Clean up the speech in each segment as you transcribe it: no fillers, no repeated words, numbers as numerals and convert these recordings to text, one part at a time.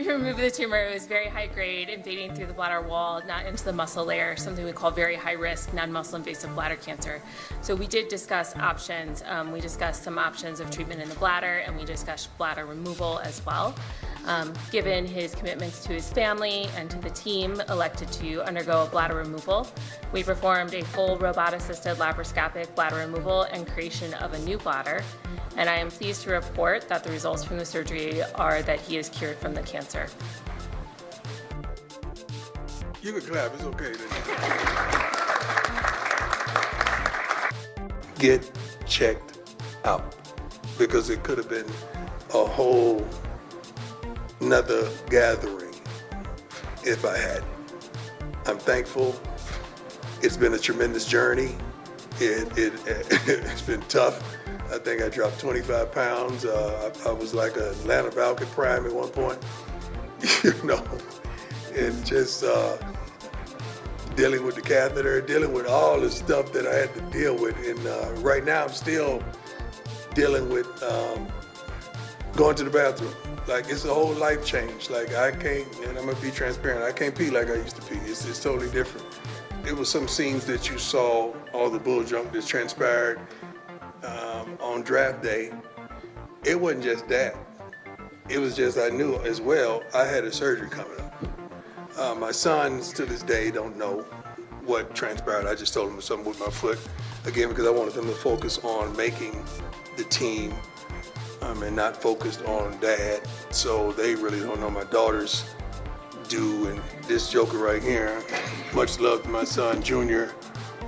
We removed the tumor. It was very high grade, invading through the bladder wall, not into the muscle layer, something we call very high risk, non-muscle invasive bladder cancer. So we did discuss options. We discussed some options of treatment in the bladder, and we discussed bladder removal as well. Given his commitments to his family and to the team, elected to undergo a bladder removal. We performed a full robot-assisted laparoscopic bladder removal and creation of a new bladder. And I am pleased to report that the results from the surgery are that he is cured from the cancer. You can clap, it's okay. Get checked out, because it could have been a whole another gathering if I hadn't. I'm thankful. It's been a tremendous journey. It's been tough. I think I dropped 25 pounds. I was like an Atlanta Falcon prime at one point. And just dealing with the catheter, dealing with all the stuff that I had to deal with. And right now I'm still dealing with going to the bathroom. Like, it's a whole life change. Like, I can't, and I'm gonna be transparent, I can't pee like I used to pee. It's totally different. It was some scenes that you saw, all the bull junk that transpired on draft day. It wasn't just that. It was just, I knew as well, I had a surgery coming up. My sons to this day don't know what transpired. I just told them something with my foot, again, because I wanted them to focus on making the team and not focused on dad. So they really don't know. My daughters do, and this joker right here, much love to my son, Junior,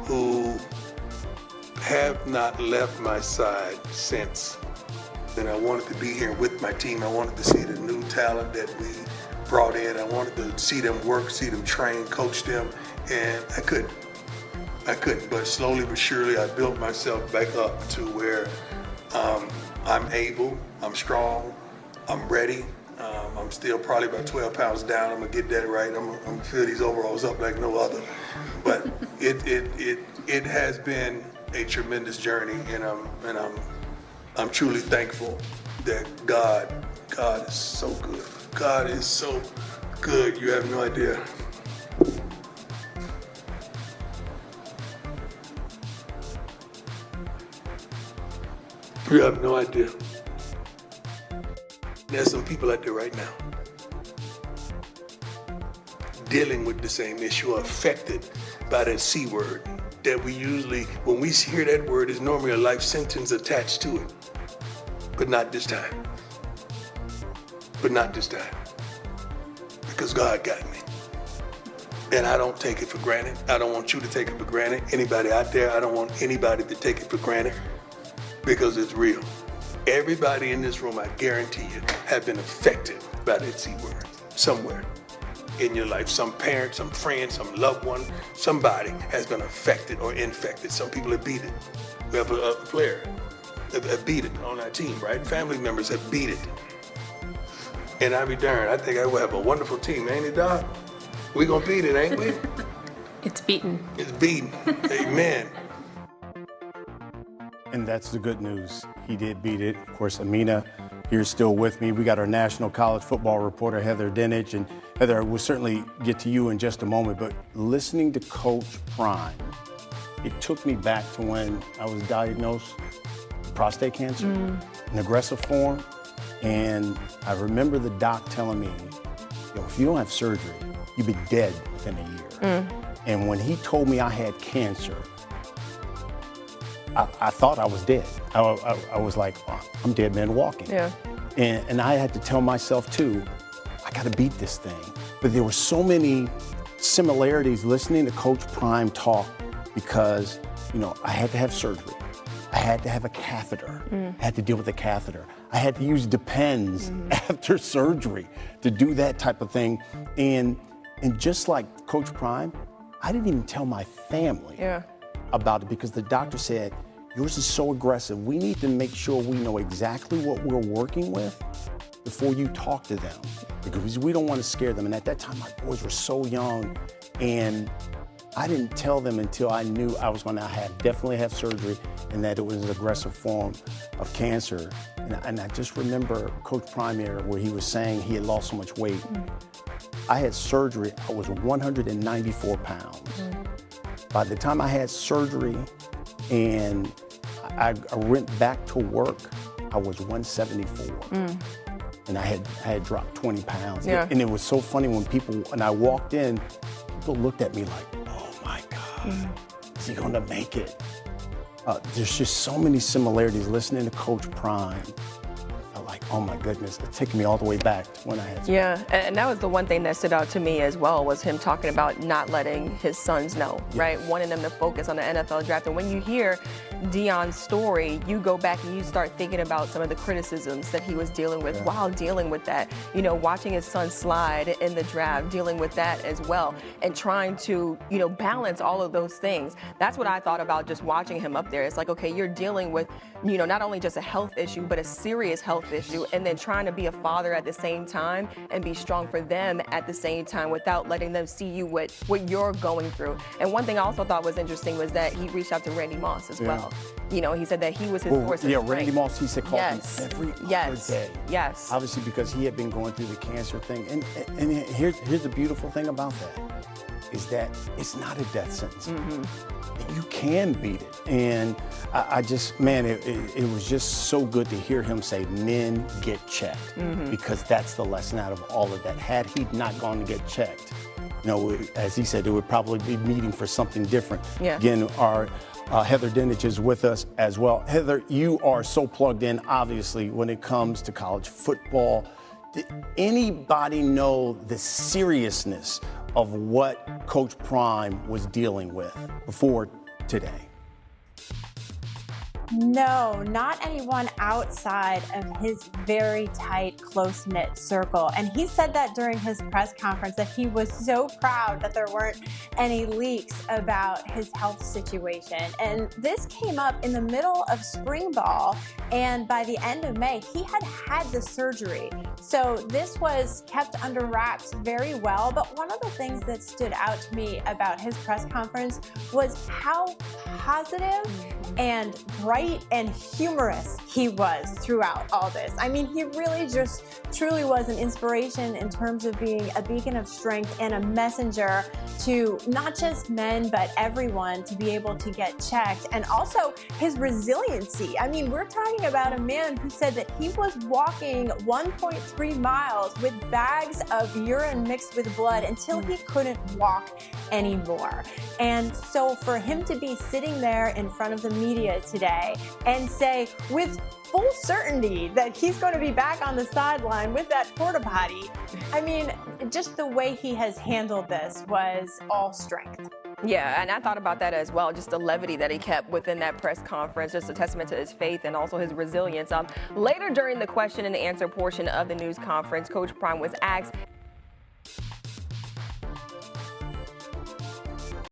who have not left my side since. And I wanted to be here with my team. I wanted to see the new talent that we brought in. I wanted to see them work, see them train, coach them, and I couldn't. But slowly but surely, I built myself back up to where I'm able, I'm strong, I'm ready. I'm still probably about 12 pounds down. I'm gonna get that right. I'm gonna fill these overalls up like no other. But it has been a tremendous journey, and I'm truly thankful that God is so good. God is so good. You have no idea. You have no idea. There's some people out there right now dealing with the same issue, affected by that C word that we usually, when we hear that word, is normally a life sentence attached to it. But not this time. But not this time. Because God got me. And I don't take it for granted. I don't want you to take it for granted. Anybody out there, I don't want anybody to take it for granted, because it's real. Everybody in this room, I guarantee you, have been affected by that C word somewhere in your life. Some parent, some friend, some loved one, somebody has been affected or infected. Some people have beat it. We have a player that beat it on our team, right? Family members have beat it. And I be darned, I think I will have a wonderful team, ain't it, Doc? We gonna beat it, ain't we? It's beaten. It's beaten. Amen. And that's the good news. He did beat it. Of course, Amina here still with me. We got our national college football reporter, Heather Dinich. And Heather, we'll certainly get to you in just a moment, but listening to Coach Prime, it took me back to when I was diagnosed with prostate cancer, an aggressive form. And I remember the doc telling me, if you don't have surgery, you'll be dead within a year. And when he told me I had cancer, I thought I was dead. I was like, oh, I'm dead man walking. Yeah. And I had to tell myself too, I got to beat this thing. But there were so many similarities listening to Coach Prime talk, because, I had to have surgery. I had to have a catheter. I had to deal with a catheter. I had to use Depends after surgery to do that type of thing. And just like Coach Prime, I didn't even tell my family about it, because the doctor said, yours is so aggressive. We need to make sure we know exactly what we're working with before you talk to them, because we don't want to scare them. And at that time, my boys were so young, and I didn't tell them until I knew I was going to definitely have surgery and that it was an aggressive form of cancer. And I just remember Coach Prime era where he was saying he had lost so much weight. I had surgery, I was 194 pounds. By the time I had surgery and I went back to work, I was 174. And I had dropped 20 pounds. Yeah. And it was so funny when I walked in, people looked at me like, oh my God, is he gonna make it? There's just so many similarities listening to Coach Prime. Like, oh my goodness, it's taking me all the way back to when I had. Yeah, and that was the one thing that stood out to me as well, was him talking about not letting his sons know, right? Wanting them to focus on the NFL draft. And when you hear Deion's story, you go back and you start thinking about some of the criticisms that he was dealing with while dealing with that. You know, watching his son slide in the draft, dealing with that as well, and trying to, you know, balance all of those things. That's what I thought about just watching him up there. It's like, okay, you're dealing with, you know, not only just a health issue, but a serious health issue, and then trying to be a father at the same time and be strong for them at the same time without letting them see you what you're going through. And one thing I also thought was interesting was that he reached out to Randy Moss as well. You know, he said that he was his source of strength. Randy Moss, he said, called him every other day. Yes. Obviously, because he had been going through the cancer thing. And here's the beautiful thing about that, is that it's not a death sentence. You can beat it. And I just, man, it was just so good to hear him say, men get checked, because that's the lesson out of all of that. Had he not gone to get checked, you know, as he said, it would probably be meeting for something different. Yeah. Again, our Heather Dinich is with us as well. Heather, you are so plugged in, obviously, when it comes to college football. Did anybody know the seriousness of what Coach Prime was dealing with before today? No, not anyone outside of his very tight, close-knit circle. And he said that during his press conference, that he was so proud that there weren't any leaks about his health situation. And this came up in the middle of spring ball, and by the end of May, he had the surgery. So this was kept under wraps very well. But one of the things that stood out to me about his press conference was how positive and bright and humorous he was throughout all this. I mean, he really just truly was an inspiration in terms of being a beacon of strength and a messenger to not just men, but everyone to be able to get checked. And also his resiliency. I mean, we're talking about a man who said that he was walking 1.3 miles with bags of urine mixed with blood until he couldn't walk anymore. And so for him to be sitting there in front of the media today and say with full certainty that he's going to be back on the sideline with that porta potty, I mean, just the way he has handled this was all strength. Yeah, and I thought about that as well, just the levity that he kept within that press conference, just a testament to his faith and also his resilience. Later during the question and answer portion of the news conference, Coach Prime was asked